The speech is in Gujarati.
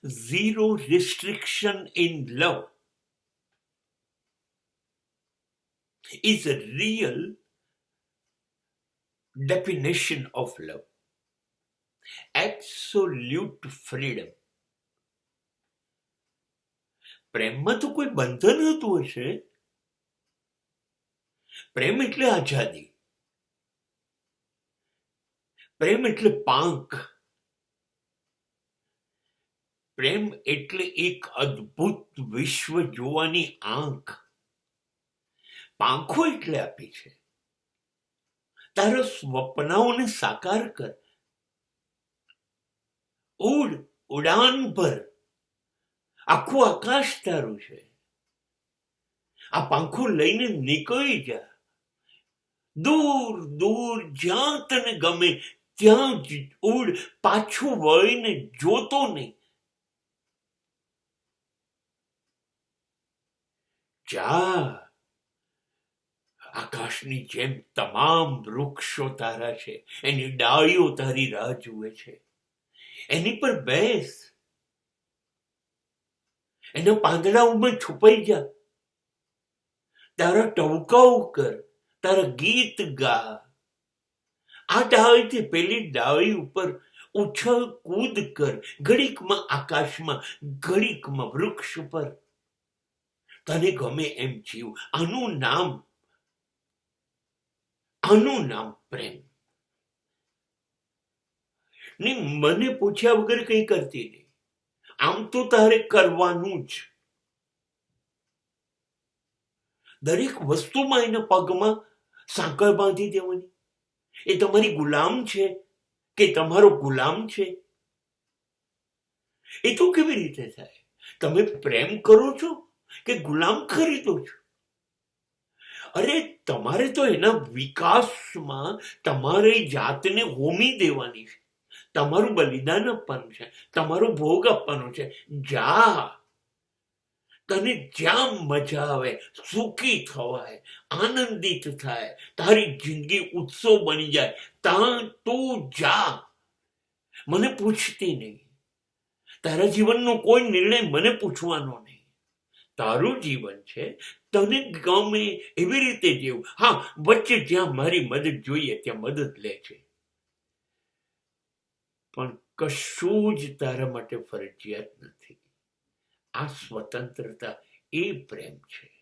zero restriction in love is a real definition of love. Absolute freedom. પ્રેમમાં તો કોઈ બંધન હતું હશે. પ્રેમ એટલે આઝાદી. પ્રેમ એટલે પાંખ. પ્રેમ એટલે એક અદ્ભુત વિશ્વ જોવાની આંખ. પાંખો એટલે આપી છે તારા સ્વપ્નાઓને સાકાર કર. ઉડ, ઉડાન ભર. આખું આકાશ તારું છે. આ પાંખો લઈને નીકળી જા. દૂર દૂર જ્યાં તને ગમે ત્યાં જ ઉડ. પાછું વળીને જોતો નહીં. જા. આકાશની જેમ તમામ વૃક્ષો તારા છે. એની ડાળીઓ તારી રાહ જુએ છે. એની પર બેસ. એના પાંદડાઓમાં છુપાઈ જા. તારા ટવકાઓ કર. તારા ગીત ગા. આ ડાળીથી પેલી ડાળી ઉપર ઉછળ કૂદ કર. ઘડીકમાં આકાશમાં, ઘડીકમાં વૃક્ષ પર. તને ગમે એમ જીવ. આનું નામ પ્રેમ. ને મને પૂછ્યા વગર કઈ કરતી નહીં. આમ તો તારે કરવાનું જ. દરેક વસ્તુમાં એના પગમાં સાંકળ બાંધી દેવાની. એ તમારી ગુલામ છે કે તમારો ગુલામ છે? એ તો કેવી રીતે થાય? તમે પ્રેમ કરો છો કે ગુલામ ખરીદો છો? અરે તમારે તો એના વિકાસમાં તમારી જાતને હોમી દેવાની છે. તમારું બલિદાન આપવાનું છે. તમારો ભોગ આપવાનો છે. જા. તને જ્યાં મજા આવે, સુખી થવાય, આનંદિત થાય, તારી જિંદગી ઉત્સવ બની જાય, ત્યાં તું જા. મને પૂછતી નહીં. તારા જીવનનો કોઈ નિર્ણય મને પૂછવાનો નહીં. તારું જીવન છે. તને ગમે એવી રીતે જીવ. હા, વચ્ચે જ્યાં મારી મદદ જોઈએ ત્યાં મદદ લે છે. પણ કશું જ તારા માટે ફરજિયાત નથી. આ સ્વતંત્રતા એ પ્રેમ છે.